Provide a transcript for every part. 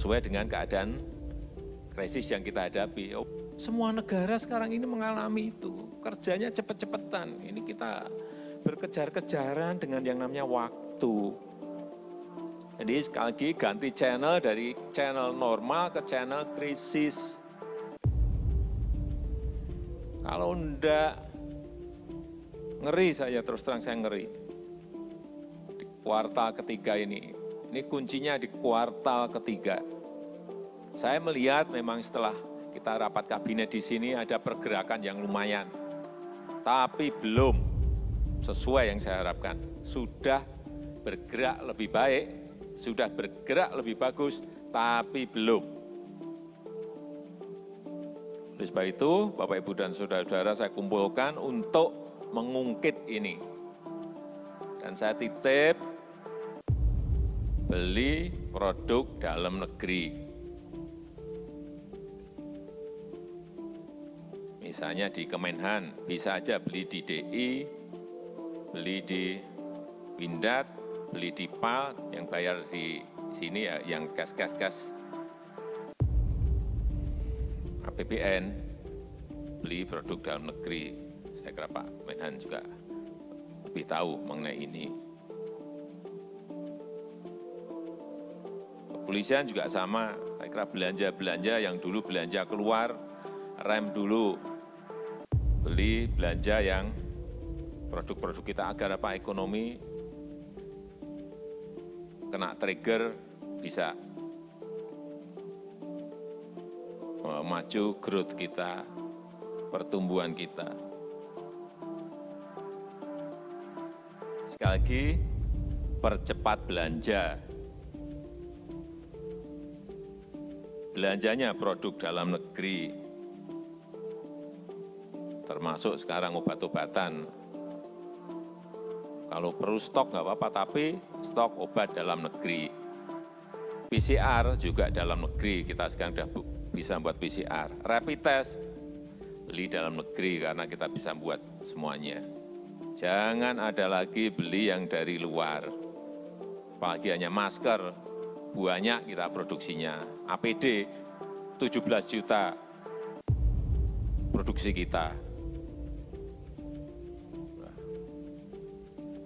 sesuai dengan keadaan krisis yang kita hadapi. Semua negara sekarang ini mengalami itu, kerjanya cepet-cepetan. Ini kita berkejar-kejaran dengan yang namanya waktu. Jadi sekali lagi ganti channel dari channel normal ke channel krisis. Kalau enggak, ngeri saya, terus terang saya ngeri. Di kuartal ketiga ini kuncinya di kuartal ketiga. Saya melihat memang setelah kita rapat kabinet di sini ada pergerakan yang lumayan. Tapi belum sesuai yang saya harapkan. Sudah bergerak lebih baik, sudah bergerak lebih bagus, tapi belum. Oleh sebab itu, Bapak, Ibu, dan Saudara-saudara saya kumpulkan untuk mengungkit ini. Dan saya titip beli produk dalam negeri. Misalnya di Kemenhan, bisa aja beli di DI, beli di Pindad, beli di PAL, yang bayar di sini ya, yang gas APBN, beli produk dalam negeri. Saya kira Pak Menhan juga lebih tahu mengenai ini. Kepolisian juga sama, saya kira belanja-belanja yang dulu belanja keluar, rem dulu. Beli belanja yang produk-produk kita agar apa, ekonomi kena trigger bisa maju growth kita, pertumbuhan kita. Sekali lagi, percepat belanja. Belanjanya produk dalam negeri, termasuk sekarang obat-obatan. Kalau perlu stok nggak apa-apa, tapi stok obat dalam negeri. PCR juga dalam negeri, kita sekarang sudah bisa buat PCR. Rapid test, beli dalam negeri karena kita bisa buat semuanya. Jangan ada lagi beli yang dari luar. Apalagi hanya masker, banyak kita produksinya. APD, 17 juta produksi kita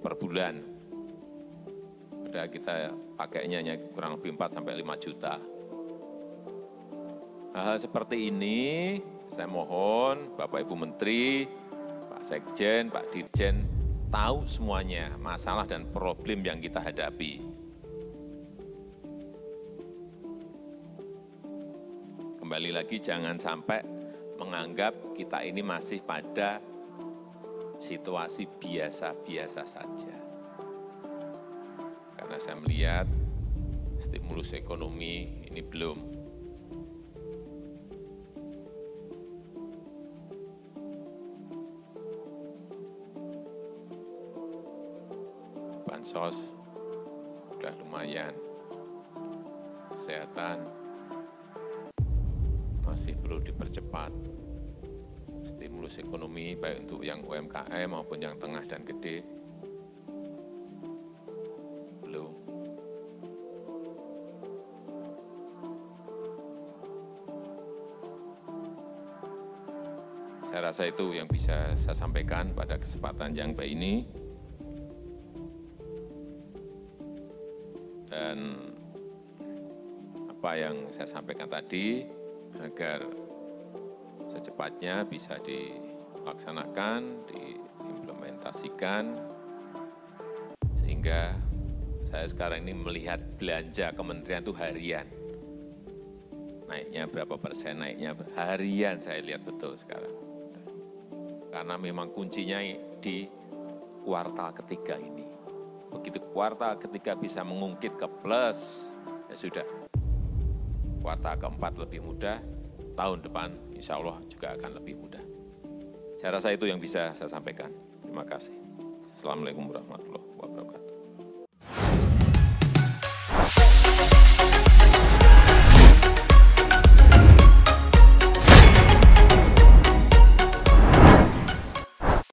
per bulan. Padahal kita pakainya hanya kurang lebih 4 sampai 5 juta. Hal-hal seperti ini saya mohon Bapak Ibu Menteri, Pak Sekjen, Pak Dirjen tahu semuanya masalah dan problem yang kita hadapi. Kembali lagi, jangan sampai menganggap kita ini masih pada situasi biasa-biasa saja. Karena saya melihat stimulus ekonomi ini belum. Bansos sudah lumayan. Kesehatan masih perlu dipercepat. Stimulus ekonomi baik untuk yang UMKM maupun yang tengah dan gede belum. Saya rasa itu yang bisa saya sampaikan pada kesempatan yang baik ini. Dan apa yang saya sampaikan tadi, agar secepatnya bisa dilaksanakan, diimplementasikan, sehingga saya sekarang ini melihat belanja kementerian itu harian. Naiknya berapa persen, naiknya harian saya lihat betul sekarang. Karena memang kuncinya di kuartal ketiga ini. Begitu kuartal ketiga bisa mengungkit ke plus, ya sudah. Kuartal keempat lebih mudah, tahun depan insya Allah juga akan lebih mudah. Saya rasa itu yang bisa saya sampaikan. Terima kasih. Assalamualaikum warahmatullahi wabarakatuh.